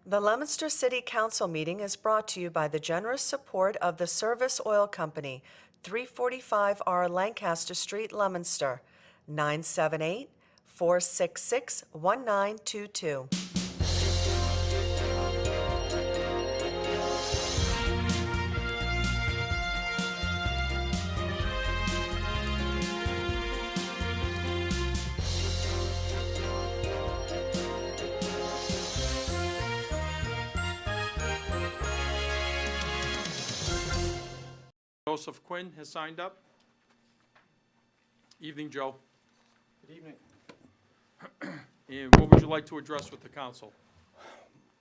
The Leominster City Council meeting is brought to you by the generous support of the Service Oil Company, 345R Lancaster Street, Leominster, 978-466-1922. Joseph Quinn has signed up. Evening, Joe. Good evening. And what would you like to address with the council?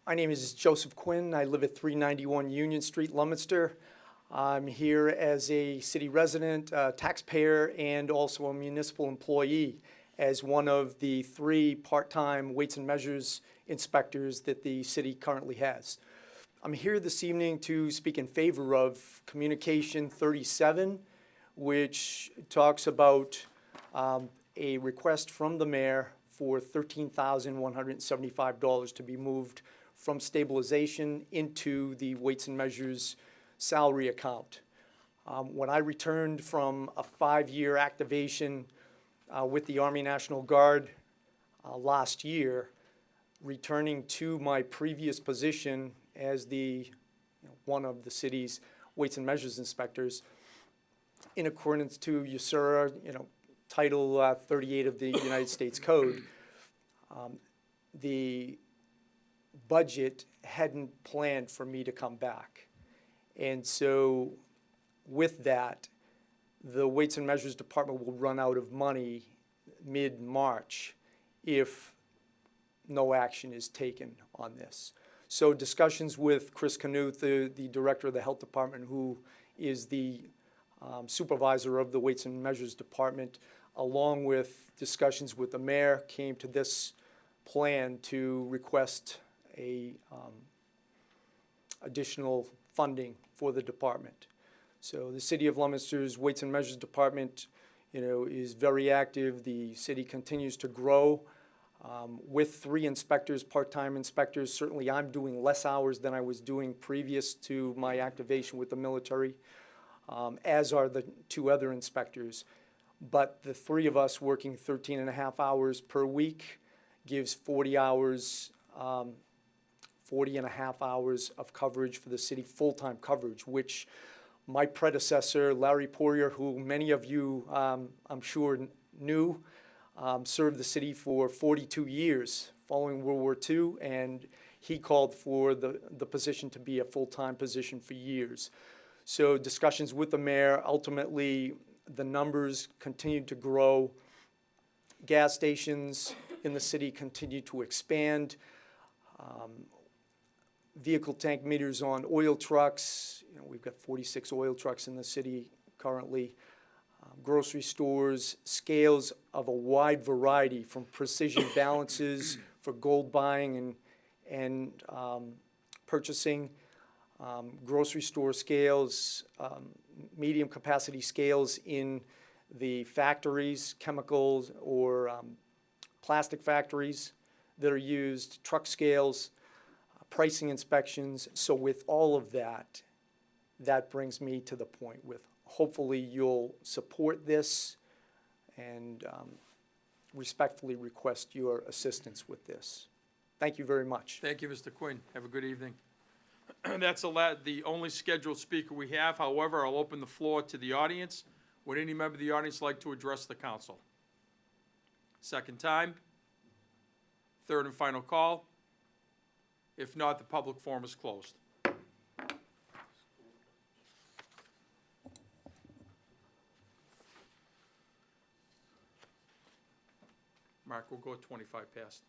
My name is Joseph Quinn. I live at 391 Union Street, Leominster. I'm here as a city resident, taxpayer, and also a municipal employee as one of the 3 part-time weights and measures inspectors that the city currently has. I'm here this evening to speak in favor of Communication 37, which talks about a request from the mayor for $13,175 to be moved from stabilization into the weights and measures salary account. When I returned from a 5-year activation with the Army National Guard last year, returning to my previous position as one of the city's weights and measures inspectors, in accordance to USERA, Title 38 of the United States Code, the budget hadn't planned for me to come back. And so with that, the Weights and Measures Department will run out of money mid-March if no action is taken on this. So discussions with Chris Knuth, the director of the health department, who is the supervisor of the Weights and Measures Department, along with discussions with the mayor, came to this plan to request additional funding for the department. So the City of Leominster's Weights and Measures Department, is very active. The city continues to grow. With 3 inspectors, part-time inspectors, certainly I'm doing less hours than I was doing previous to my activation with the military, as are the 2 other inspectors. But the 3 of us working 13.5 hours per week gives 40 hours, 40.5 hours of coverage for the city, full-time coverage, which my predecessor, Larry Poirier, who many of you, I'm sure, knew, served the city for 42 years following World War II, and he called for the position to be a full-time position for years. So discussions with the mayor, ultimately the numbers continued to grow. Gas stations in the city continue to expand. Vehicle tank meters on oil trucks. We've got 46 oil trucks in the city currently. Grocery stores, scales of a wide variety, from precision balances for gold buying and purchasing, grocery store scales, medium capacity scales in the factories, chemicals or plastic factories that are used, truck scales, pricing inspections. So with all of that, that brings me to the point with hopefully you'll support this and respectfully request your assistance with this. Thank you very much. Thank you, Mr. Quinn. Have a good evening. That's the only scheduled speaker we have. However, I'll open the floor to the audience. Would any member of the audience like to address the council? Second time. Third and final call. If not, the public forum is closed. Mark, we'll go 25 past.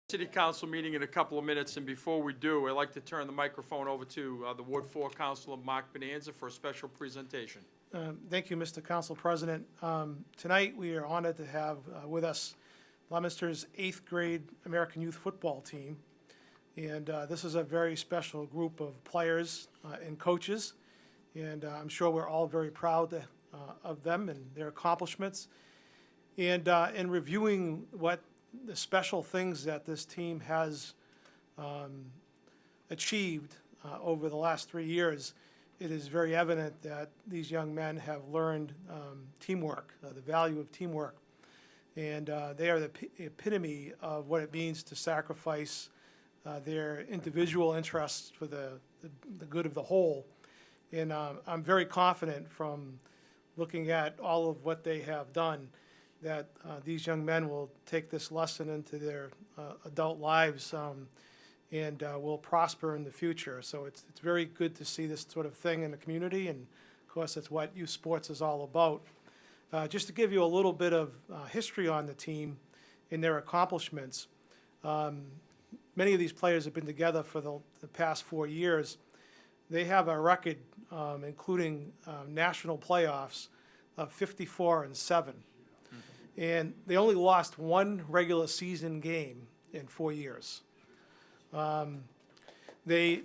City Council meeting in a couple of minutes, and before we do, I'd like to turn the microphone over to the Ward 4 Councilor, Mark Bonanza, for a special presentation. Thank you, Mr. Council President. Tonight, we are honored to have with us Leominster's 8th grade American Youth Football team. And this is a very special group of players and coaches. And I'm sure we're all very proud of them and their accomplishments. And in reviewing what the special things that this team has achieved over the last 3 years, it is very evident that these young men have learned teamwork, the value of teamwork. And they are the epitome of what it means to sacrifice their individual interests for the good of the whole. And I'm very confident from looking at all of what they have done that these young men will take this lesson into their adult lives and will prosper in the future. So it's very good to see this sort of thing in the community, and of course that's what youth sports is all about. Just to give you a little bit of history on the team and their accomplishments, many of these players have been together for the past 4 years. They have a record, including national playoffs, of 54-7. And they only lost one regular season game in 4 years. They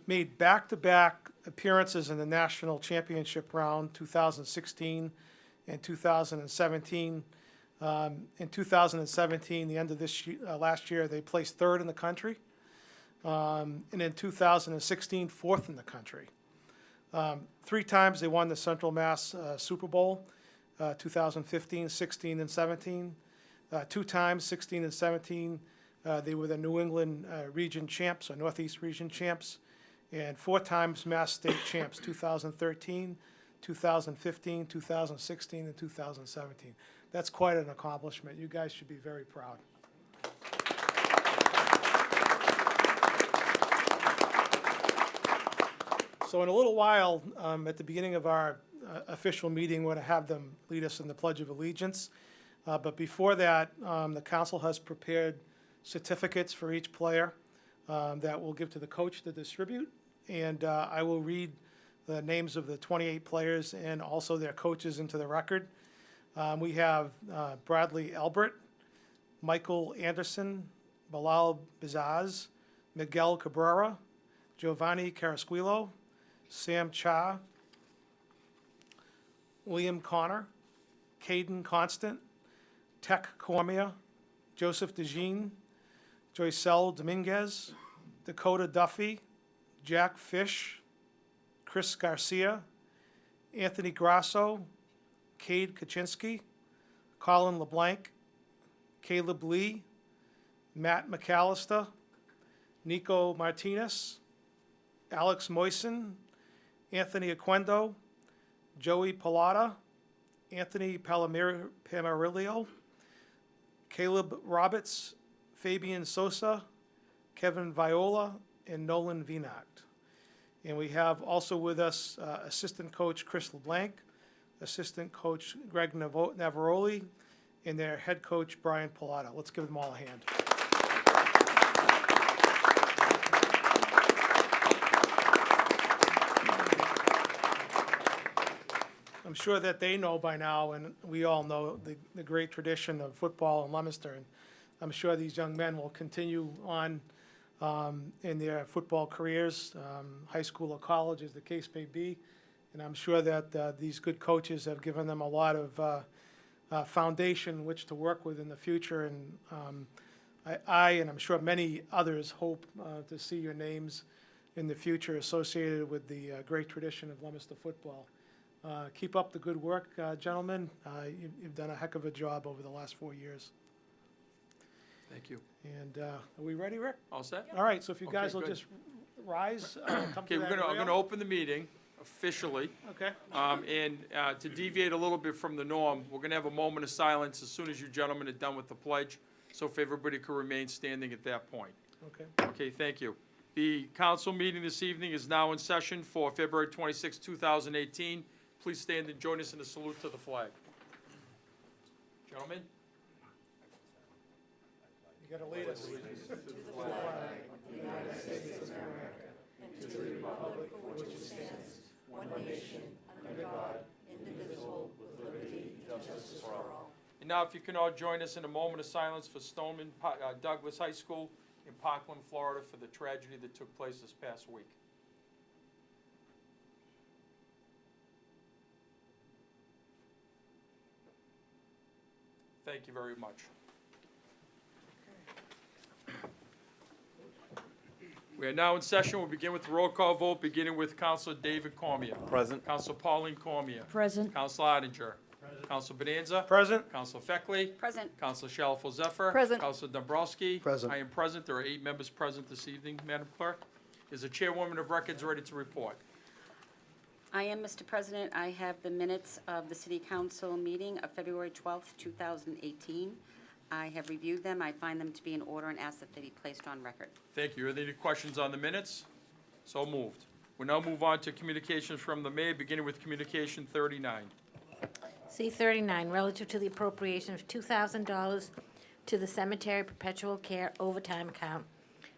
made back-to-back appearances in the national championship round, 2016 and 2017. In 2017, the end of this last year, they placed 3rd in the country. And in 2016, 4th in the country. 3 times they won the Central Mass Super Bowl, 2015, 16, and 17. 2 times, 16 and 17, they were the New England region champs, or Northeast region champs. And 4 times Mass State champs, 2013, 2015, 2016, and 2017. That's quite an accomplishment. You guys should be very proud. So in a little while, at the beginning of our official meeting, we're going to have them lead us in the Pledge of Allegiance. But before that, the council has prepared certificates for each player that we'll give to the coach to distribute. And I will read the names of the 28 players and also their coaches into the record. We have Bradley Albert, Michael Anderson, Bilal Bizaz, Miguel Cabrera, Giovanni Carasquillo, Sam Cha, Liam Connor, Caden Constant, Tech Cormier, Joseph DeJean, Joycel Dominguez, Dakota Duffy, Jack Fish, Chris Garcia, Anthony Grasso, Cade Kaczynski, Colin LeBlanc, Caleb Lee, Matt McAllister, Nico Martinez, Alex Moisen, Anthony Aquendo, Joey Pilata, Anthony Pamarilio, Caleb Roberts, Fabian Sosa, Kevin Viola, and Nolan Vinacht. And we have also with us assistant coach Chris LeBlanc, assistant coach Greg Navaroli, and their head coach Brian Pilata. Let's give them all a hand. I'm sure that they know by now, and we all know, the great tradition of football in Leominster. And I'm sure these young men will continue on in their football careers, high school or college, as the case may be. And I'm sure that these good coaches have given them a lot of foundation which to work with in the future. And I and I'm sure many others hope to see your names in the future associated with the great tradition of Leominster football. Keep up the good work, gentlemen. You've done a heck of a job over the last 4 years. Thank you. And are we ready, Rick? All set? All right, so if you Okay, guys will good. just rise, come Okay, to that I'm rail. gonna open the meeting officially. Okay. And to deviate a little bit from the norm, we're gonna have a moment of silence as soon as you gentlemen are done with the pledge, so if everybody could remain standing at that point. Okay. Okay, thank you. The council meeting this evening is now in session for February 26, 2018. please stand and join us in the salute to the flag. Gentlemen? You gotta lead us. And now, if you can all join us in a moment of silence for Stoneman Douglas High School in Parkland, Florida, for the tragedy that took place this past week. Thank you very much. We are now in session. We'll begin with the roll call vote, beginning with Councilor David Cormier. Present. Councilor Pauline Cormier. Present. Councilor Ottinger. Councilor Bonanza. Present. Councilor Feckley. Present. Councilor Shalfo Zephyr. Present. Councilor Dombrowski. Present. I am present. There are 8 members present this evening, Madam Clerk. Is the chairwoman of records ready to report? I am, Mr. President. I have the minutes of the City Council meeting of February 12th, 2018. I have reviewed them. I find them to be in order and ask that they be placed on record. Thank you. Are there any questions on the minutes? So moved. We'll now move on to communications from the mayor, beginning with communication 39. C-39, relative to the appropriation of $2,000 to the Cemetery Perpetual Care overtime account,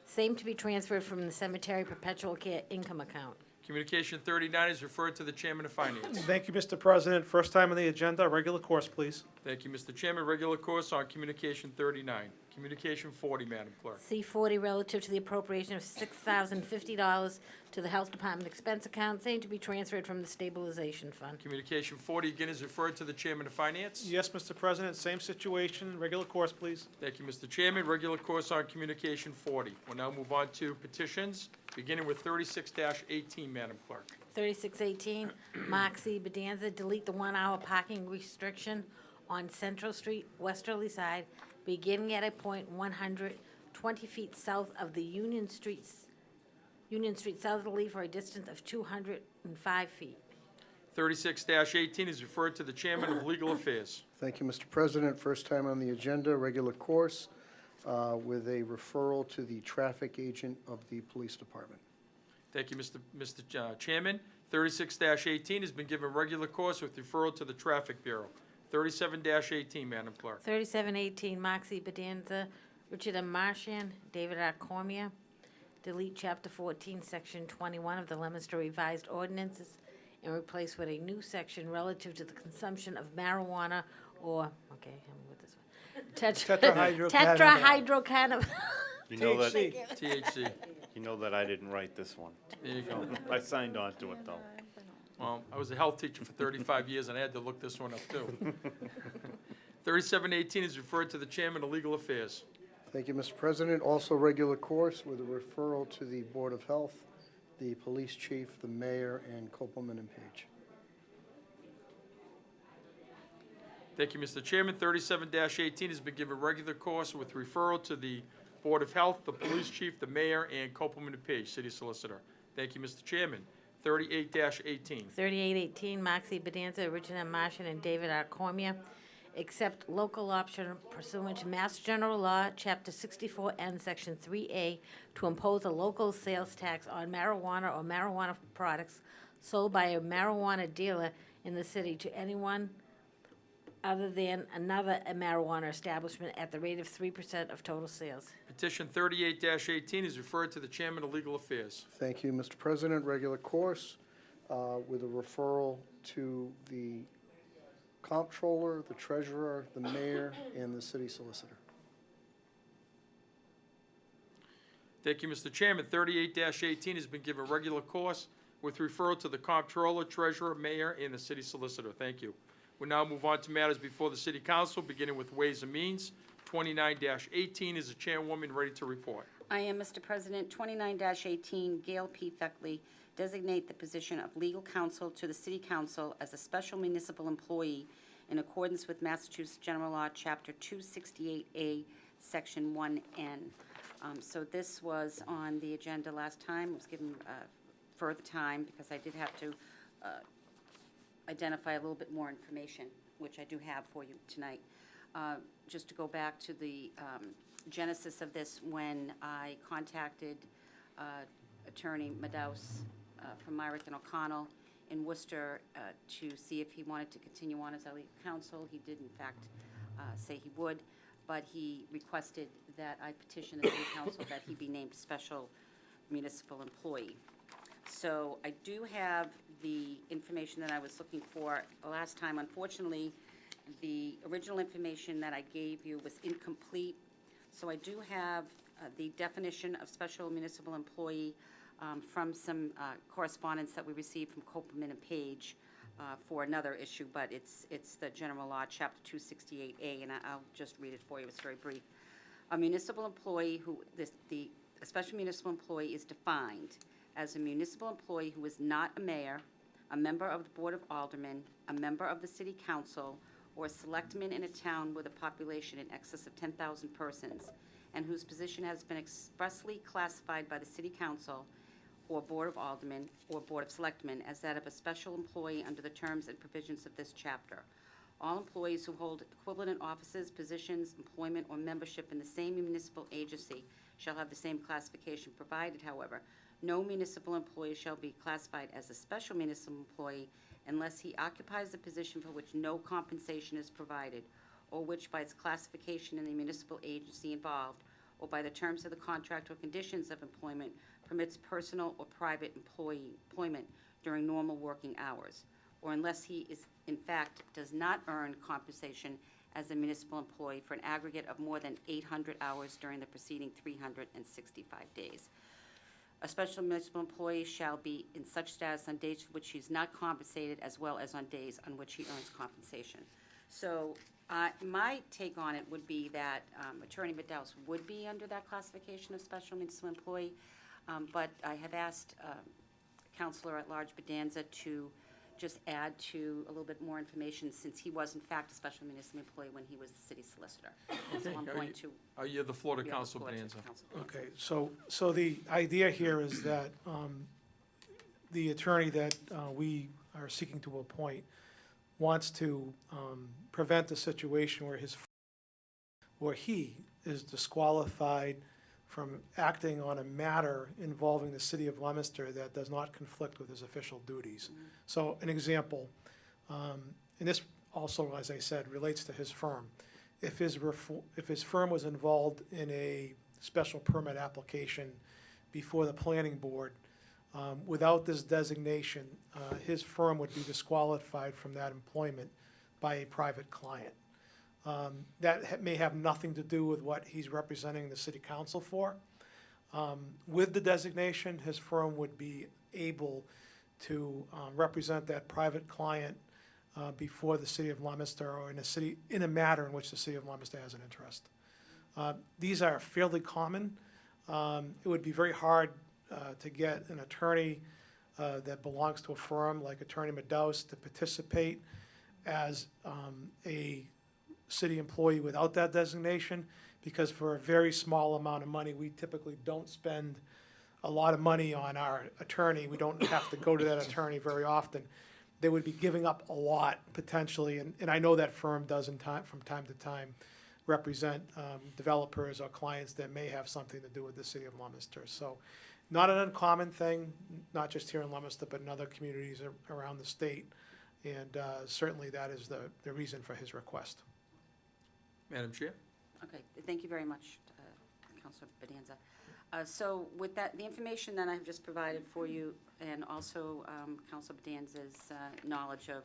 same to be transferred from the Cemetery Perpetual Care income account. Communication 39 is referred to the chairman of finance. Thank you, Mr. President. First time on the agenda, regular course, please. Thank you, Mr. Chairman. Regular course on communication 39. Communication 40, Madam Clerk. C-40, relative to the appropriation of $6,050 to the Health Department expense account, same to be transferred from the stabilization fund. Communication 40 again is referred to the chairman of finance. Yes, Mr. President, same situation, regular course, please. Thank you, Mr. Chairman. Regular course on communication 40. We'll now move on to petitions, beginning with 36-18, Madam Clerk. 3618, Mark C. Bedanza, delete the 1-hour parking restriction on Central Street, westerly side, beginning at a point 120 feet south of the Union Street southerly for a distance of 205 feet. 36-18 is referred to the chairman of legal affairs. Thank you, Mr. President. First time on the agenda, regular course, with a referral to the traffic agent of the police department. Thank you, Mr. Chairman. 36-18 has been given regular course with referral to the Traffic Bureau. 37-18, Madam Clerk. 3718, Mark C. Bedanza, Richard M. Marchand, David R. Cormier, delete Chapter 14, Section 21 of the Leominster Revised Ordinances and replace with a new section relative to the consumption of marijuana or, okay, I'm with this one. Tetrahydrocannabinol. You know that, THC. THC. you know that I didn't write this one. There you go. I signed on to it, though. Well, I was a health teacher for 35 years, and I had to look this one up, too. 37-18 is referred to the chairman of legal affairs. Thank you, Mr. President. Also regular course with a referral to the Board of Health, the police chief, the mayor, and Copeland and Page. Thank you, Mr. Chairman. 37-18 has been given regular course with referral to the Board of Health, the police chief, the mayor, and Copeland and Page, city solicitor. Thank you, Mr. Chairman. 38-18. 3818, Mark C. Bedanza, Richard M. Marchand, and David R. Cormier, accept local option pursuant to Mass General Law, Chapter 64N, Section 3A, to impose a local sales tax on marijuana or marijuana products sold by a marijuana dealer in the city to anyone other than another marijuana establishment at the rate of 3% of total sales. Petition 38-18 is referred to the chairman of legal affairs. Thank you, Mr. President. Regular course with a referral to the comptroller, the treasurer, the mayor, and the city solicitor. Thank you, Mr. Chairman. 38-18 has been given regular course with referral to the comptroller, treasurer, mayor, and the city solicitor. Thank you. We'll now move on to matters before the city council, beginning with Ways and Means. 29-18 is the chairwoman ready to report. I am, Mr. President. 29-18, Gail P. Feckley, designate the position of legal counsel to the City Council as a special municipal employee in accordance with Massachusetts General Law, Chapter 268A, Section 1N. So this was on the agenda last time. It was given further time because I did have to identify a little bit more information, which I do have for you tonight. Just to go back to the genesis of this, when I contacted Attorney Madaus from Myrick and O'Connell in Worcester to see if he wanted to continue on as our legal counsel. He did, in fact, say he would, but he requested that I petition the city council that he be named special municipal employee. So I do have the information that I was looking for last time. Unfortunately, the original information that I gave you was incomplete. So I do have the definition of special municipal employee from some correspondence that we received from Copeland and Page for another issue, but it's the general law, chapter 268A, and I'll just read it for you. It's very brief. A municipal employee a special municipal employee is defined as a municipal employee who is not a mayor, a member of the Board of Aldermen, a member of the city council, or a selectman in a town with a population in excess of 10,000 persons, and whose position has been expressly classified by the city council or Board of Aldermen or Board of Selectmen as that of a special employee under the terms and provisions of this chapter. All employees who hold equivalent offices, positions, employment, or membership in the same municipal agency shall have the same classification, provided, however, no municipal employee shall be classified as a special municipal employee unless he occupies the position for which no compensation is provided, or which by its classification in the municipal agency involved, or by the terms of the contract or conditions of employment, permits personal or private employment during normal working hours, or unless he is, in fact, does not earn compensation as a municipal employee for an aggregate of more than 800 hours during the preceding 365 days. A special municipal employee shall be in such status on days for which he is not compensated, as well as on days on which he earns compensation. So my take on it would be that Attorney Medaus would be under that classification of special municipal employee, but I have asked Counselor at Large Bedanza to just add to a little bit more information, since he was in fact a special municipal employee when he was the city solicitor. So I'm going to. You have the floor to yield the Counsel floor to Bonanza. Counsel Bonanza. Okay, so the idea here is that the attorney that we are seeking to appoint wants to prevent a situation where he is disqualified from acting on a matter involving the city of Leominster that does not conflict with his official duties. So an example, and this also, as I said, relates to his firm. If his firm was involved in a special permit application before the planning board, without this designation, his firm would be disqualified from that employment by a private client. That may have nothing to do with what he's representing the city council for. With the designation, his firm would be able to represent that private client before the city of Leominster, or in a matter in which the city of Leominster has an interest. These are fairly common. It would be very hard to get an attorney that belongs to a firm like Attorney Medaus to participate as a city employee without that designation, because for a very small amount of money, we typically don't spend a lot of money on our attorney. We don't have to go to that attorney very often. They would be giving up a lot potentially, and I know that firm does from time to time represent developers or clients that may have something to do with the city of Leominster. So not an uncommon thing, not just here in Leominster, but in other communities around the state. And certainly that is the reason for his request. Madam Chair? Okay, thank you very much, Councilor Bedanza. So with that, the information that I've just provided for you, and also Councilor Bedanza's knowledge of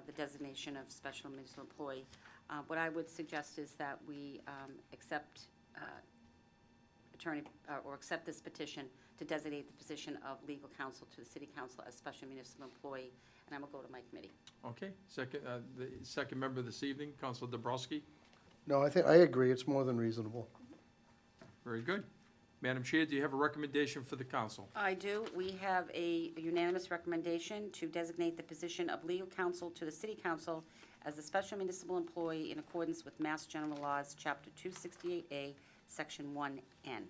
the designation of special municipal employee, what I would suggest is that we accept accept this petition to designate the position of legal counsel to the city council as special municipal employee, and I will go to my committee. Okay, the second member this evening, Counsel Dabrowski. No, I agree, it's more than reasonable. Very good. Madam Chair, do you have a recommendation for the council? I do. We have a unanimous recommendation to designate the position of legal counsel to the city council as a special municipal employee in accordance with Mass General Laws, Chapter 268A, Section 1N.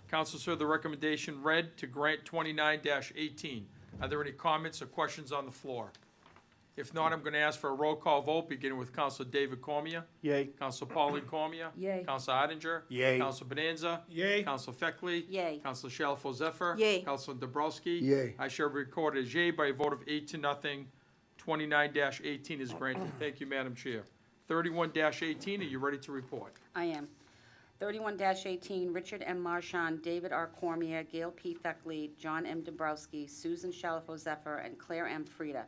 Council, sir, the recommendation read to grant 29-18. Are there any comments or questions on the floor? If not, I'm going to ask for a roll call vote, beginning with Counsel David Cormier. Yay. Counsel Pauline Cormier. Yay. Counsel Odenger. Yay. Counsel Bonanza. Yay. Counsel Feckley. Yay. Counsel Shalfo Zephyr. Yay. Counsel Dobrowski. Yay. I shall record as yea by a vote of 8-0. 29-18 is granted. Thank you, Madam Chair. 31-18, are you ready to report? I am. 31-18, Richard M. Marchand, David R. Cormier, Gail P. Feckley, John M. Dombrowski, Susan Shalfo Zephyr, and Claire M. Frida.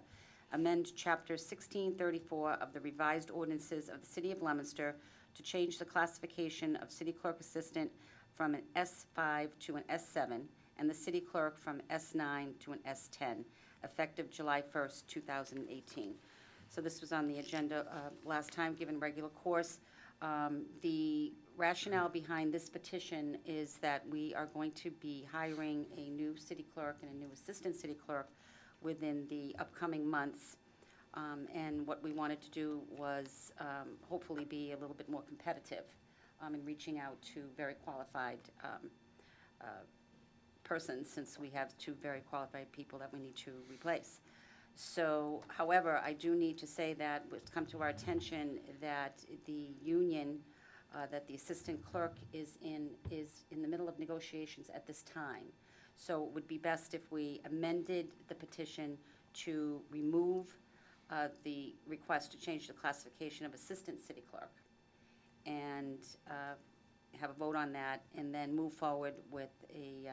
Amend Chapter 1634 of the revised ordinances of the City of Leominster to change the classification of city clerk assistant from an S5 to an S7, and the city clerk from S9 to an S10, effective July 1st, 2018. So this was on the agenda last time, given regular course. The rationale behind this petition is that we are going to be hiring a new city clerk and a new assistant city clerk within the upcoming months. And what we wanted to do was hopefully be a little bit more competitive in reaching out to very qualified persons, since we have two very qualified people that we need to replace. So, however, I do need to say that it's come to our attention that the union that the assistant clerk is in the middle of negotiations at this time. So it would be best if we amended the petition to remove the request to change the classification of assistant city clerk and have a vote on that, and then move forward with a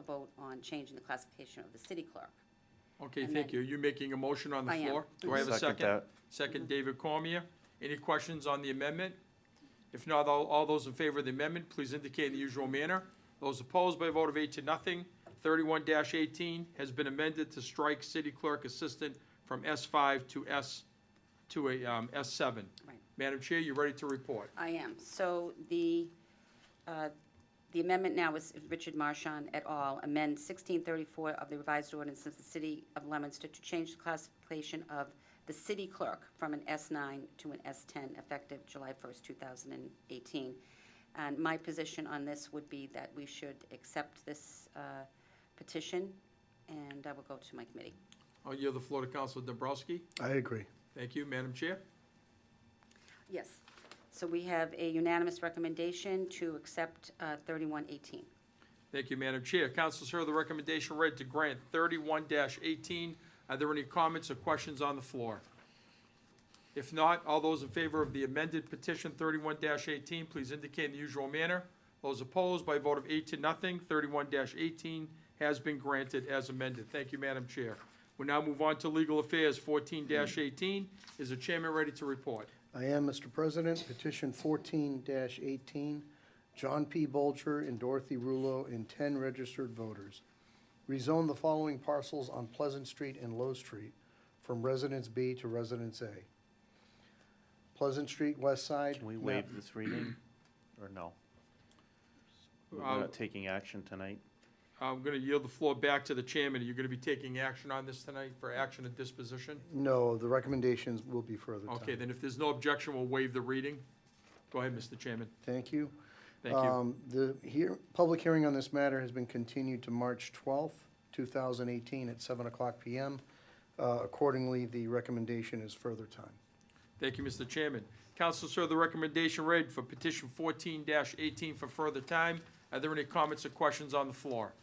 vote on changing the classification of the city clerk. Okay, And thank then- you. Are you making a motion on the I am. floor? Do I have a Second second? that. Second, David Cormier. Any questions on the amendment? If not, all those in favor of the amendment, please indicate in the usual manner. Those opposed by a vote of 8-0. 31-18 has been amended to strike city clerk assistant from S5 to S7. Right. Madam Chair, you ready to report? I am. So the amendment now is Richard Marchand et al. Amend 1634 of the revised ordinance of the City of Leominster to change the classification of the city clerk from an S9 to an S10, effective July 1st, 2018. And my position on this would be that we should accept this petition, and I will go to my committee. I'll yield the floor to Counsel Dombrowski. I agree. Thank you, Madam Chair. Yes. So we have a unanimous recommendation to accept 3118. Thank you, Madam Chair. Councilors heard the recommendation read to grant 31-18. Are there any comments or questions on the floor? If not, all those in favor of the amended petition 31-18, please indicate in the usual manner. Those opposed by a vote of 8-0, 31-18 has been granted as amended. Thank you, Madam Chair. We now move on to legal affairs 14-18. Is the chairman ready to report? I am, Mr. President. Petition 14-18, John P. Bolger and Dorothy Rulo and 10 registered voters. Rezone the following parcels on Pleasant Street and Low Street from Residence B to Residence A. Pleasant Street, west side. Can we map- waive this reading, or no? We're not taking action tonight? I'm going to yield the floor back to the chairman. Are you going to be taking action on this tonight for action and disposition? No, the recommendations will be further down. Okay, then if there's no objection, we'll waive the reading. Go ahead, Mr. Chairman. Thank you. Thank you. The public hearing on this matter has been continued to March 12th, 2018 at 7:00 PM. Accordingly, the recommendation is further time. Thank you, Mr. Chairman. Councilors heard the recommendation read for petition 14-18 for further time. Are there any comments or questions on the floor?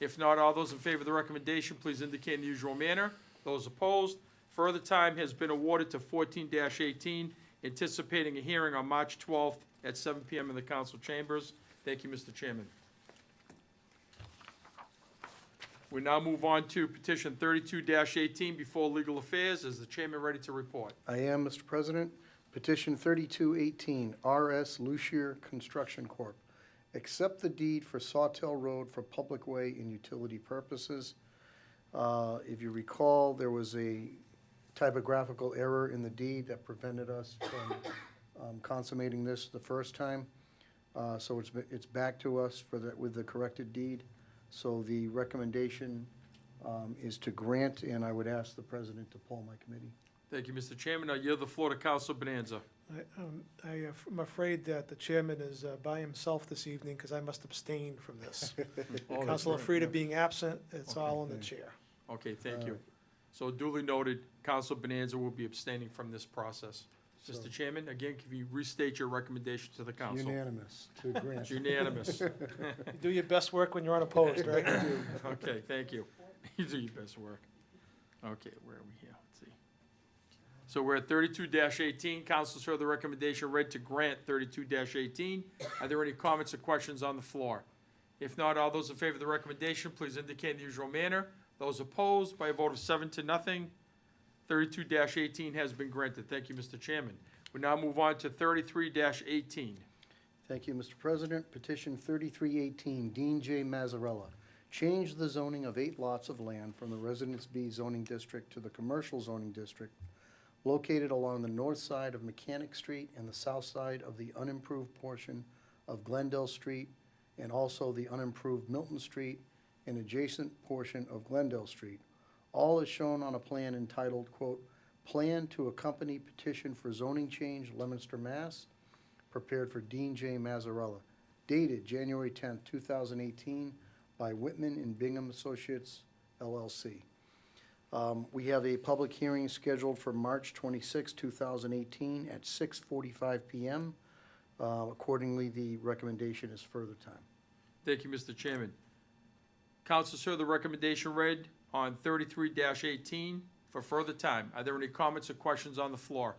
If not, all those in favor of the recommendation, please indicate in the usual manner. Those opposed, further time has been awarded to 14-18, anticipating a hearing on March 12th at 7 PM in the council chambers. Thank you, Mr. Chairman. We now move on to petition 32-18 before legal affairs. Is the chairman ready to report? I am, Mr. President. Petition 3218, R.S. Lucier Construction Corp. Accept the deed for Sawtell Road for public way and utility purposes. If you recall, there was a typographical error in the deed that prevented us from consummating this the first time. So it's back to us with the corrected deed. So the recommendation is to grant, and I would ask the president to poll my committee. Thank you, Mr. Chairman. I yield the floor to Council Bonanza. I'm afraid that the chairman is by himself this evening, because I must abstain from this. Oh, that's Councilor right. Frida being absent, it's all in the chair. Okay, thank you. So duly noted, Council Bonanza will be abstaining from this process. Mr. Chairman, again, can you restate your recommendation to the council? Unanimous to grant. It's unanimous. You do your best work when you're unopposed, right? Okay, thank you. You do your best work. Okay, where are we here? Let's see. So we're at 32-18. Councilors heard the recommendation read to grant 32-18. Are there any comments or questions on the floor? If not, all those in favor of the recommendation, please indicate in the usual manner. Those opposed, by a vote of 7-0, 32-18 has been granted. Thank you, Mr. Chairman. We now move on to 33-18. Thank you, Mr. President. Petition 3318, Dean J. Mazzarella. Change the zoning of 8 lots of land from the Residence B zoning district to the commercial zoning district located along the north side of Mechanic Street and the south side of the unimproved portion of Glendale Street and also the unimproved Milton Street and adjacent portion of Glendale Street. All is shown on a plan entitled, quote, Plan to Accompany Petition for Zoning Change, Leominster, Mass., prepared for Dean J. Mazzarella, dated January 10th, 2018, by Whitman and Bingham Associates, LLC. We have a public hearing scheduled for March 26, 2018, at 6:45 p.m. Accordingly, the recommendation is further time. Thank you, Mr. Chairman. Council, sir, the recommendation read on 33-18 for further time. Are there any comments or questions on the floor?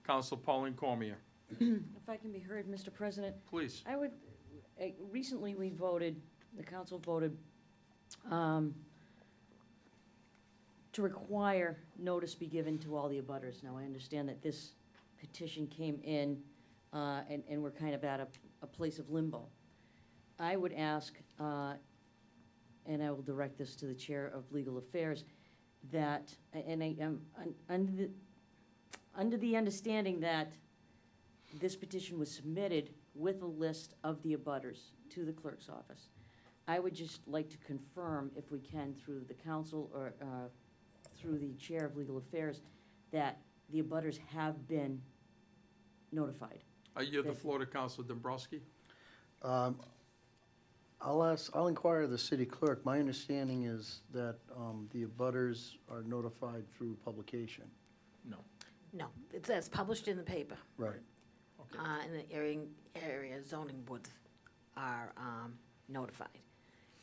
Council Pauline Cormier, If I can be heard, Mr. President, please. I would, recently we voted, the council voted to require notice be given to all the abutters. Now, I understand that this petition came in, and we're kind of at a place of limbo. I would ask, and I will direct this to the Chair of Legal Affairs, that, and I am under the understanding that this petition was submitted with a list of the abutters to the clerk's office. I would just like to confirm, if we can, through the council or through the Chair of Legal Affairs, that the abutters have been notified. I yield the floor to Councilor Dombrowski. I'll inquire the city clerk. My understanding is that the abutters are notified through publication. No. No, it says published in the paper, Right. Okay. and the area zoning boards are notified.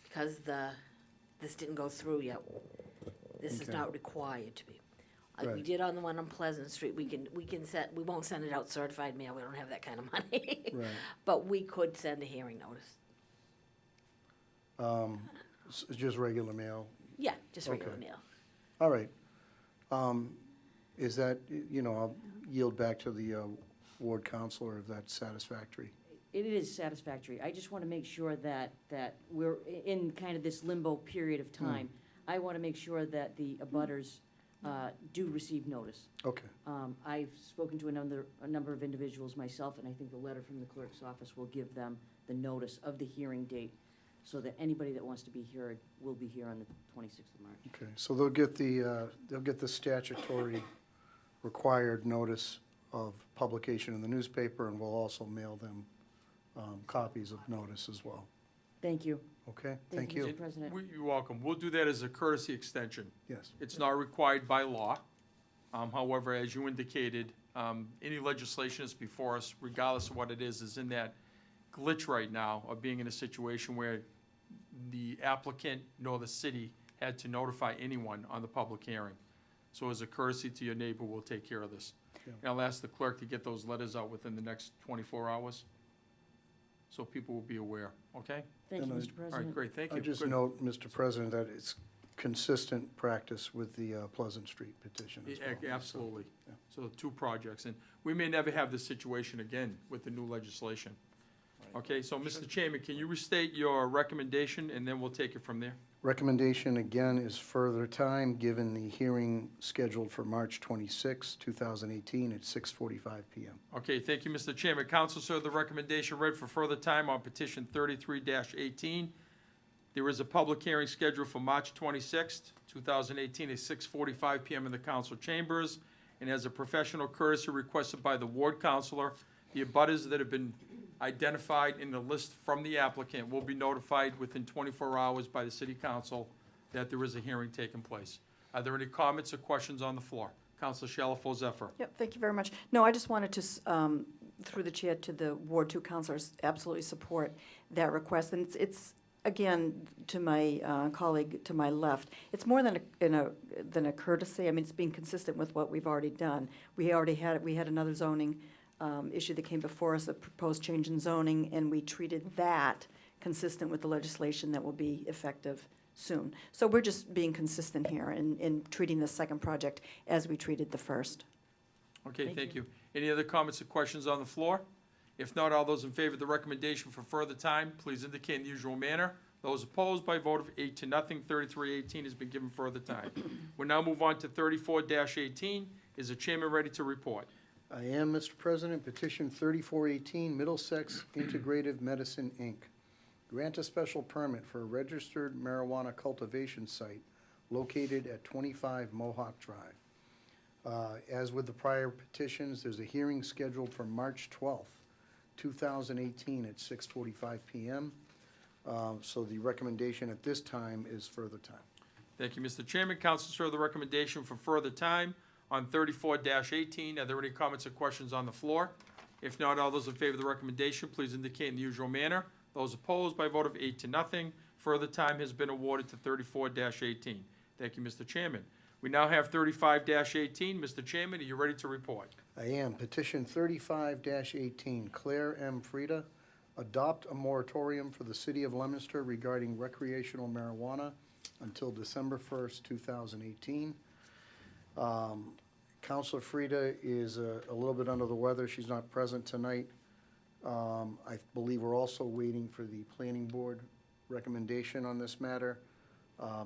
Because this didn't go through yet, this is Okay. not required to be. Like we Right. did on the one on Pleasant Street, we won't send it out certified mail, we don't have that kind of money. Right. But we could send a hearing notice. It's just regular mail. Yeah, just regular Okay. mail. All right. Is that, I'll yield back to the ward counselor if that's satisfactory. It is satisfactory. I just want to make sure that we're in kind of this limbo period of time. I want to make sure that the abutters do receive notice. Okay. I've spoken to a number of individuals myself, and I think the letter from the clerk's office will give them the notice of the hearing date, so that anybody that wants to be heard will be here on the 26th of March. Okay, so they'll get the statutory required notice of publication in the newspaper, and we'll also mail them copies of notice as well. Thank you. Okay, thank you. Mr. President. You're welcome. We'll do that as a courtesy extension. Yes, It's not required by law. However, as you indicated, any legislation that's before us, regardless of what it is in that glitch right now of being in a situation where the applicant nor the city had to notify anyone on the public hearing. So as a courtesy to your neighbor, we'll take care of this. Yeah. And I'll ask the clerk to get those letters out within the next 24 hours, so people will be aware, okay? Thank you, And I- Mr. All President. right, great, thank you. I just Good. note, Mr. President, that it's consistent practice with the Pleasant Street petition as well. Absolutely. yeah. So 2 projects, and we may never have this situation again with the new legislation. Okay, so Mr. Chairman, can you restate your recommendation, and then we'll take it from there? Recommendation, again, is further time, given the hearing scheduled for March 26, 2018, at 6:45 PM. Okay, thank you, Mr. Chairman. Council, sir, the recommendation read for further time on petition 33-18. There is a public hearing scheduled for March 26th, 2018, at 6:45 PM in the council chambers. And as a professional courtesy requested by the ward councilor, the abutters that have been identified in the list from the applicant will be notified within 24 hours by the city council that there is a hearing taking place. Are there any comments or questions on the floor? Councilor Shalfo Zephyr. Yep, thank you very much. No, I just wanted to, through the chair to the Ward 2 councilors, absolutely support that request. And it's again, to my colleague to my left, it's more than a courtesy. I mean, it's being consistent with what we've already done. We had another zoning issue that came before us, a proposed change in zoning, and we treated that consistent with the legislation that will be effective soon. So we're just being consistent here in treating the second project as we treated the first. Okay, thank you. Any other comments or questions on the floor? If not, all those in favor of the recommendation for further time, please indicate in the usual manner. Those opposed, by a vote of 8-0, 3318 has been given further time. We'll now move on to 34-18. Is the chairman ready to report? I am, Mr. President. Petition 3418, Middlesex Integrative Medicine, Inc. Grant a special permit for a registered marijuana cultivation site located at 25 Mohawk Drive. As with the prior petitions, there's a hearing scheduled for March 12th, 2018 at 6:45 p.m. So the recommendation at this time is further time. Thank you, Mr. Chairman. Councilors heard the recommendation for further time on 34-18. Are there any comments or questions on the floor? If not, all those in favor of the recommendation, please indicate in the usual manner. Those opposed, by a vote of 8-0. Further time has been awarded to 34-18. Thank you, Mr. Chairman. We now have 35-18. Mr. Chairman, are you ready to report? I am. Petition 35-18, Claire M. Frieda, adopt a moratorium for the city of Leominster regarding recreational marijuana until December 1st, 2018. Councilor Frieda is a little bit under the weather. She's not present tonight. I believe we're also waiting for the planning board recommendation on this matter.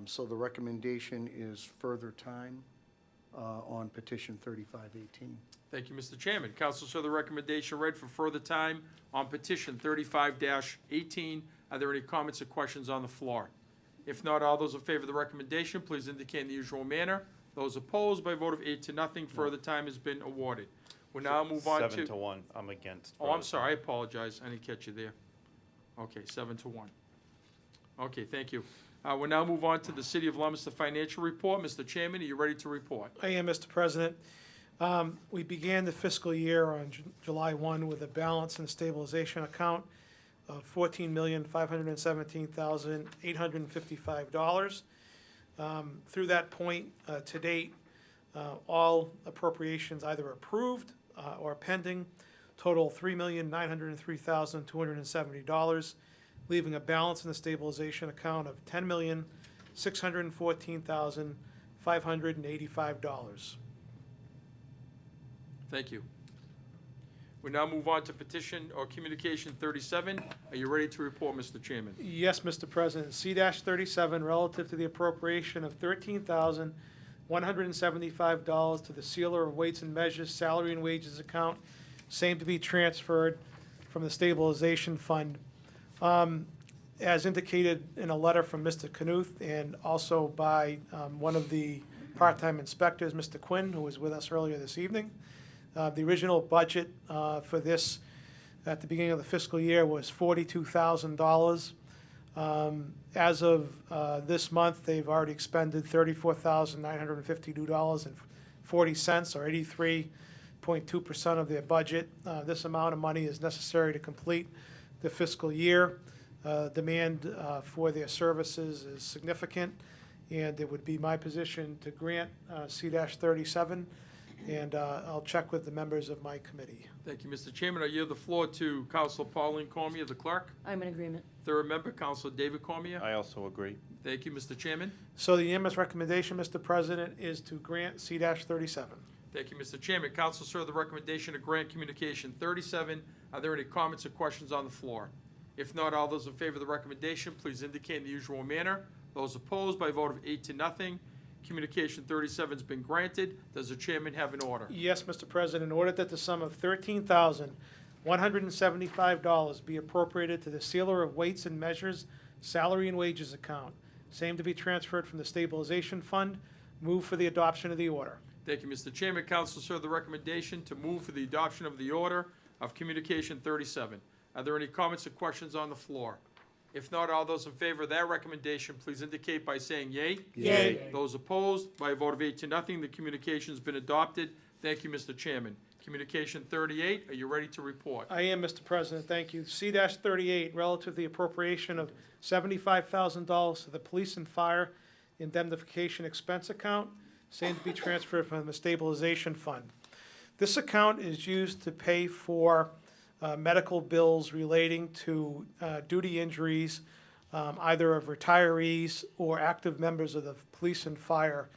So the recommendation is further time on petition 3518. Thank you, Mr. Chairman. Councilors heard the recommendation read for further time on petition 35-18. Are there any comments or questions on the floor? If not, all those in favor of the recommendation, please indicate in the usual manner. Those opposed, by a vote of 8-0, further time has been awarded. We'll now move on to... 7-1, I'm against. Oh, I'm sorry, I apologize. I didn't catch you there. Okay, 7-1. Okay, thank you. We'll now move on to the City of Leominster Financial Report. Mr. Chairman, are you ready to report? I am, Mr. President. We began the fiscal year on July 1 with a balance and stabilization account of $14,517,855. Through that point, to date, all appropriations either approved or pending total $3,903,270, leaving a balance in the stabilization account of $10,614,585. Thank you. We now move on to petition or communication 37. Are you ready to report, Mr. Chairman? Yes, Mr. President. C-37, relative to the appropriation of $13,175 to the Sealer of Weights and Measures Salary and Wages account, same to be transferred from the stabilization fund. As indicated in a letter from Mr. Knuth and also by one of the part-time inspectors, Mr. Quinn, who was with us earlier this evening, the original budget for this at the beginning of the fiscal year was $42,000. As of this month, they've already expended $34,952.40, or 83.2% of their budget. This amount of money is necessary to complete the fiscal year. Demand for their services is significant, and it would be my position to grant C-37, and I'll check with the members of my committee. Thank you, Mr. Chairman. I yield the floor to Councilor Pauline Cormier, the clerk. I'm in agreement. Third member, Councilor David Cormier. I also agree. Thank you, Mr. Chairman. So the unanimous recommendation, Mr. President, is to grant C-37. Thank you, Mr. Chairman. Councilors heard the recommendation to grant communication 37. Are there any comments or questions on the floor? If not, all those in favor of the recommendation, please indicate in the usual manner. Those opposed, by a vote of 8-0. Communication 37 has been granted. Does the chairman have an order? Yes, Mr. President. In order that the sum of $13,175 be appropriated to the Sealer of Weights and Measures Salary and Wages account, same to be transferred from the stabilization fund. Move for the adoption of the order. Thank you, Mr. Chairman. Councilors heard the recommendation to move for the adoption of the order of communication 37. Are there any comments or questions on the floor? If not, all those in favor of that recommendation, please indicate by saying yea. Yea. Those opposed, by a vote of 8 to nothing, the communication's been adopted. Thank you, Mr. Chairman. Communication 38, are you ready to report? I am, Mr. President, thank you. C-38, relative to the appropriation of $75,000 to the police and fire indemnification expense account, same to be transferred from the stabilization fund. This account is used to pay for medical bills relating to duty injuries, either of retirees or active members of the police and fire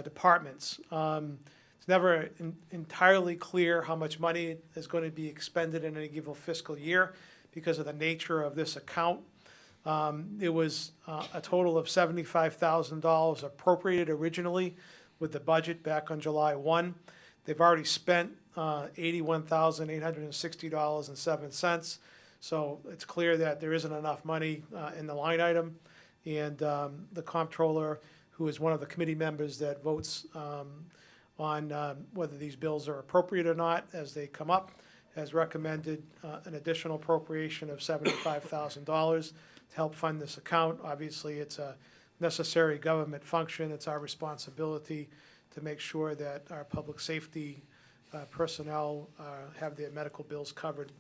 departments. It's never entirely clear how much money is going to be expended in any given fiscal year because of the nature of this account. It was a total of $75,000 appropriated originally with the budget back on July 1. They've already spent $81,860.07. So it's clear that there isn't enough money in the line item. And the comptroller, who is one of the committee members that votes on whether these bills are appropriate or not as they come up, has recommended an additional appropriation of $75,000 to help fund this account. Obviously, it's a necessary government function. It's our responsibility to make sure that our public safety personnel have their medical bills covered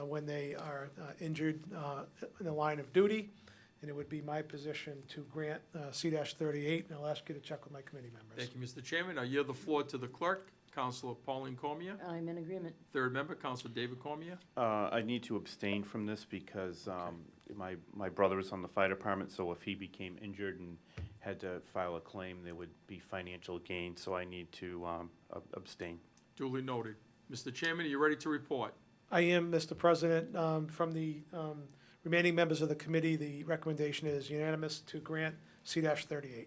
when they are injured in the line of duty. And it would be my position to grant C-38, and I'll ask you to check with my committee members. Thank you, Mr. Chairman. I yield the floor to the clerk, Councilor Pauline Cormier. I'm in agreement. Third member, Councilor David Cormier. I need to abstain from this because my brother is on the fire department, so if he became injured and had to file a claim, there would be financial gain, so I need to abstain. Duly noted. Mr. Chairman, are you ready to report? I am, Mr. President. From the remaining members of the committee, the recommendation is unanimous to grant C-38.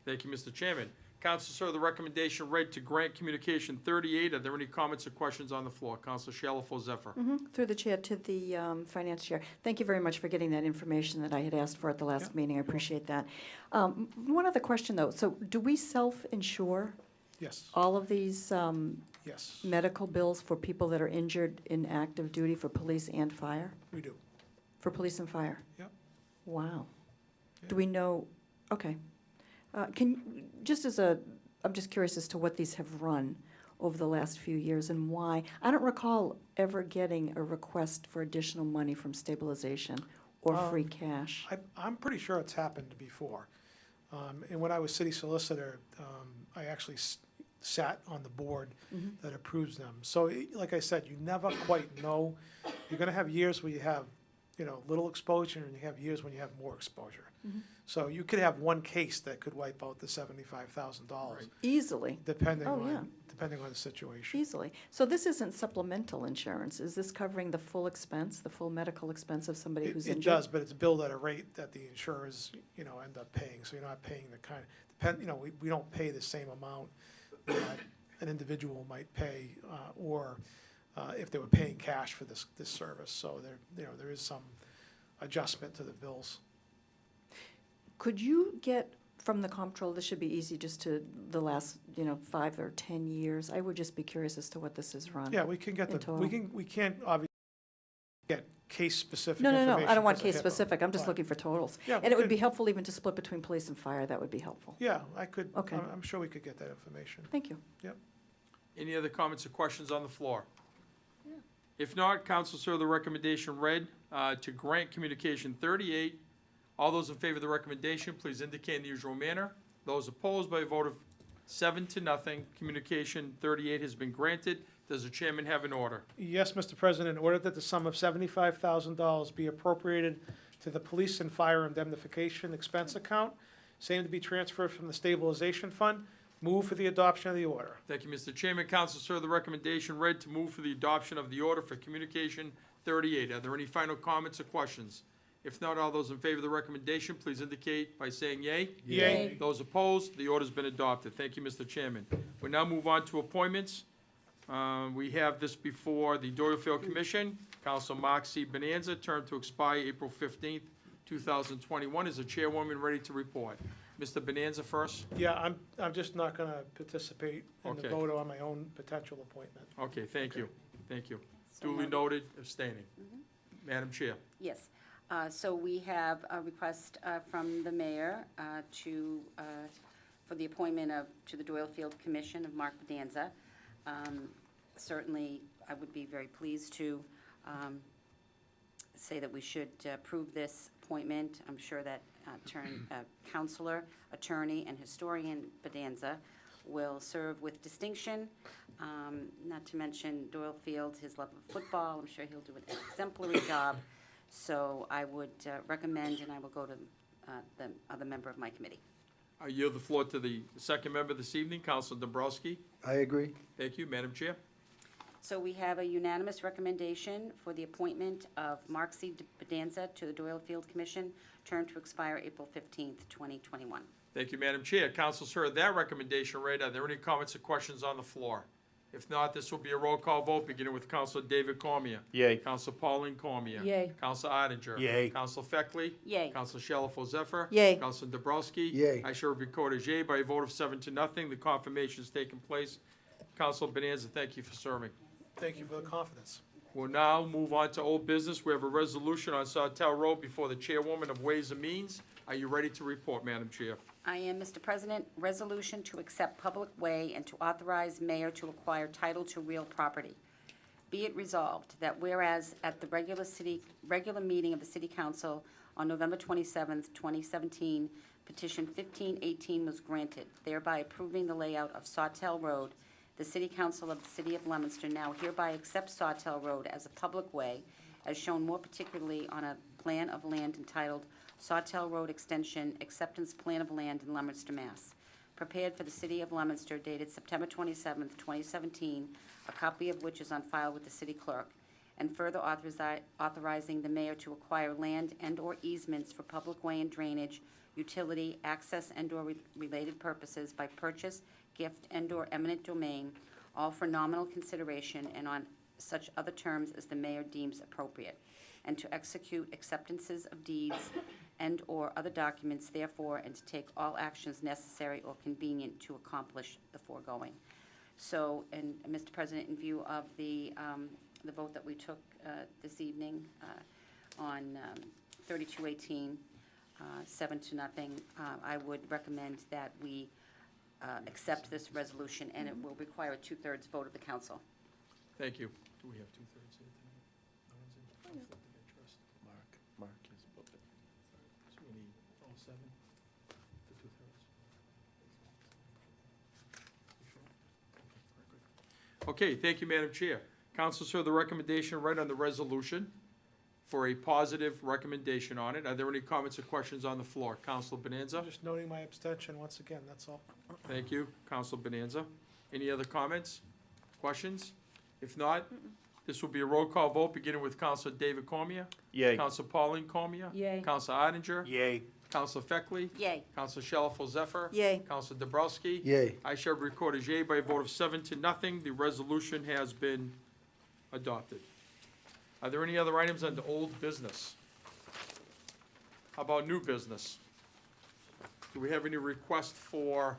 Thank you, Mr. Chairman. Council, sir, the recommendation read to grant communication 38. Are there any comments or questions on the floor? Councilor Shalfo Zephyr. Through the chair to the finance chair. Thank you very much for getting that information that I had asked for at the last meeting. I appreciate that. One other question, though. So do we self-insure Yes, all of these yes, medical bills for people that are injured in active duty for police and fire? we do. For police and fire? Yep. Wow. Yeah. Do we know, okay. I'm just curious as to what these have run over the last few years and why. I don't recall ever getting a request for additional money from stabilization or free cash. I'm pretty sure it's happened before. And when I was city solicitor, I actually sat on the board that approves them. So, like I said, you never quite know. You're going to have years where you have, little exposure, and you have years when you have more exposure. So you could have one case that could wipe out the $75,000, Easily, depending Oh, yeah. on the situation. easily. So this isn't supplemental insurance. Is this covering the full expense, the full medical expense of somebody who's It injured? does, but it's billed at a rate that the insurers, end up paying. So you're not paying the we don't pay the same amount that an individual might pay, or if they were paying cash for this service. So there is some adjustment to the bills. Could you get from the comptroller, this should be easy just to the last, 5 or 10 years? I would just be curious as to what this has run. Yeah, we can get in total. we can't obviously get case-specific No, information. I don't want because of HIPAA, case-specific. I'm just but- looking for totals. Yeah, And it would could- be helpful even to split between police and fire. That would be helpful. Yeah, I could, Okay. I'm sure we could get that information. Thank you. Any other comments or questions on the floor? If not, council, sir, the recommendation read to grant communication 38. All those in favor of the recommendation, please indicate in the usual manner. Those opposed, by a vote of 7 to nothing, communication 38 has been granted. Does the chairman have an order? Yes, Mr. President, in order that the sum of $75,000 be appropriated to the police and fire indemnification expense account, same to be transferred from the stabilization fund. Move for the adoption of the order. Thank you, Mr. Chairman. Council, sir, the recommendation read to move for the adoption of the order for communication 38. Are there any final comments or questions? If not, all those in favor of the recommendation, please indicate by saying yea. Yea. Those opposed, the order's been adopted. Thank you, Mr. Chairman. We now move on to appointments. We have this before the Doylefield Commission. Council Mark C. Bonanza, term to expire April 15th, 2021. Is the chairwoman ready to report? Mr. Bonanza first? Yeah, I'm just not going to participate in the Okay. vote on my own potential appointment. Okay, thank you. Thank you. So Duly noted. noted, abstaining. Madam Chair. Yes. So we have a request from the mayor for the appointment to the Doylefield Commission of Mark Bedanza. Certainly, I would be very pleased to say that we should approve this appointment. I'm sure that counselor, attorney, and historian Bedanza will serve with distinction. Not to mention Doylefield, his love of football. I'm sure he'll do an exemplary job. So I would recommend, and I will go to the other member of my committee. I yield the floor to the second member this evening, Councilor Dombrowski. I agree. Thank you, Madam Chair. So we have a unanimous recommendation for the appointment of Mark C. Bedanza to the Doylefield Commission, term to expire April 15th, 2021. Thank you, Madam Chair. Council's heard that recommendation read. Are there any comments or questions on the floor? If not, this will be a roll call vote, beginning with Councilor David Cormier. Yay. Councilor Pauline Cormier. Yay. Councilor Odinger. Yay. Councilor Feckley. Yay. Councilor Shalfo Zephyr. Yay. Councilor Dabrowski. Yay. I shall record as yea by a vote of 7-0. The confirmation has taken place. Councilor Bonanza, thank you for serving. Thank you for the confidence. We'll now move on to old business. We have a resolution on Sawtell Road before the Chairwoman of Ways and Means. Are you ready to report, Madam Chair? I am, Mr. President. Resolution to accept public way and to authorize mayor to acquire title to real property. Be it resolved that whereas at the regular meeting of the City Council on November 27th, 2017, petition 1518 was granted, thereby approving the layout of Sawtell Road, the City Council of the City of Leominster now hereby accepts Sawtell Road as a public way, as shown more particularly on a plan of land entitled Sawtell Road Extension Acceptance Plan of Land in Leominster, Mass. Prepared for the City of Leominster, dated September 27th, 2017, a copy of which is on file with the city clerk, and further authorizing the mayor to acquire land and/or easements for public way and drainage, utility, access, and/or related purposes by purchase, gift, and/or eminent domain, all for nominal consideration and on such other terms as the mayor deems appropriate, and to execute acceptances of deeds and/or other documents therefore, and to take all actions necessary or convenient to accomplish the foregoing. So, and Mr. President, in view of the vote that we took this evening on 3218, 7-0, I would recommend that we accept this resolution, and it will require a 2/3 vote of the council. Thank you. Do we have 2/3 here tonight? No one's in conflict of interest. Mark is booked. So we need all 7 for 2/3. You sure? Okay, very good. Okay, thank you, Madam Chair. Council's heard the recommendation read on the resolution for a positive recommendation on it. Are there any comments or questions on the floor? Councilor Bonanza? Just noting my abstention once again, that's all. Thank you, Councilor Bonanza. Any other comments, questions? If not, this will be a roll call vote, beginning with Councilor David Cormier. Yay. Councilor Pauline Cormier. Yay. Councilor Odinger. Yay. Councilor Feckley. Yay. Councilor Shalfo Zephyr. Yay. Councilor Dabrowski. Yay. I shall record as yea by a vote of 7-0. The resolution has been adopted. Are there any other items under old business? How about new business? Do we have any requests for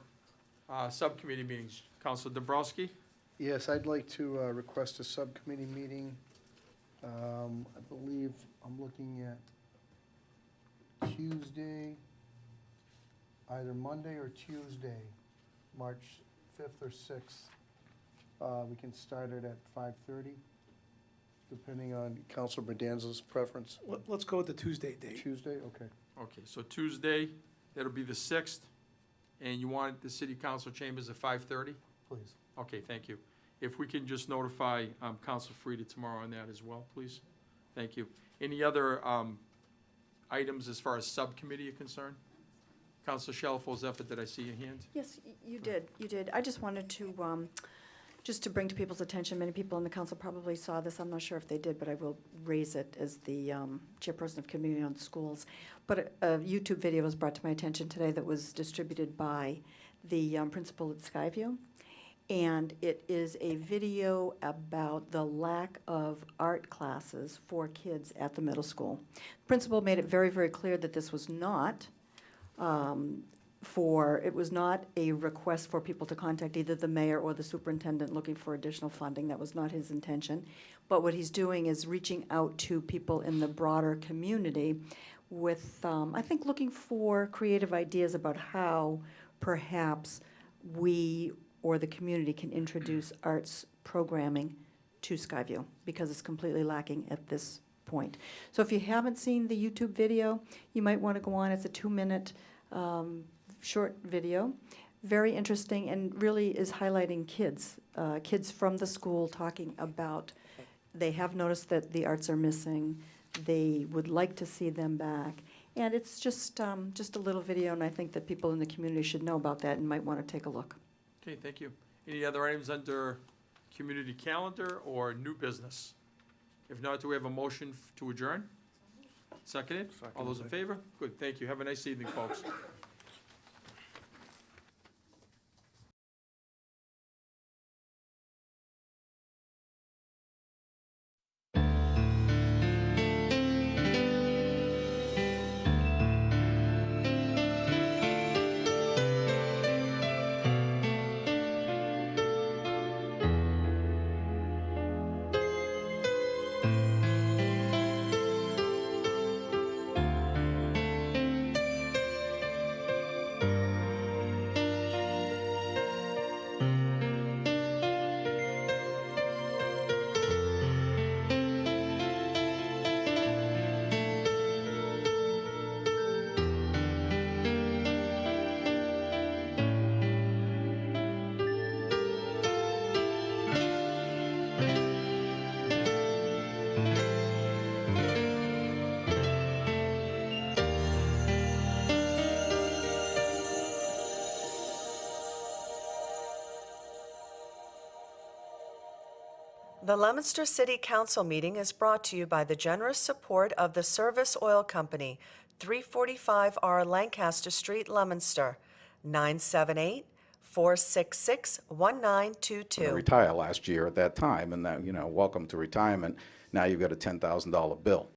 subcommittee meetings? Councilor Dabrowski? Yes, I'd like to request a subcommittee meeting. I believe I'm looking at Tuesday, either Monday or Tuesday, March 5th or 6th. We can start it at 5:30, depending on Councilor Bedanza's preference. Let's go with the Tuesday date. Tuesday, okay. Okay, so Tuesday, that'll be the 6th, and you want the city council chambers at 5:30? Please. Okay, thank you. If we can just notify Council Frida tomorrow on that as well, please. Thank you. Any other items as far as subcommittee are concerned? Councilor Shalfo Zephyr, did I see your hand? Yes, you did. I just wanted to, just to bring to people's attention, many people in the council probably saw this, I'm not sure if they did, but I will raise it as the chairperson of Committee on Schools. But a YouTube video was brought to my attention today that was distributed by the principal at Skyview. And it is a video about the lack of art classes for kids at the middle school. The principal made it very, very clear that this was not it was not a request for people to contact either the mayor or the superintendent looking for additional funding. That was not his intention. But what he's doing is reaching out to people in the broader community with, I think, looking for creative ideas about how perhaps we or the community can introduce arts programming to Skyview, because it's completely lacking at this point. So if you haven't seen the YouTube video, you might want to go on. It's a 2-minute short video, very interesting, and really is highlighting kids, kids from the school talking about, they have noticed that the arts are missing, they would like to see them back, and it's just a little video, and I think that people in the community should know about that and might want to take a look. Okay, thank you. Any other items under community calendar or new business? If not, do we have a motion to adjourn? Seconded? All those in favor? Good, thank you. Have a nice evening, folks. The Leominster City Council meeting is brought to you by the generous support of the Service Oil Company, 345R Lancaster Street, Leominster, 978-466-1922. Retire last year at that time, and that, welcome to retirement. Now you've got a $10,000 bill.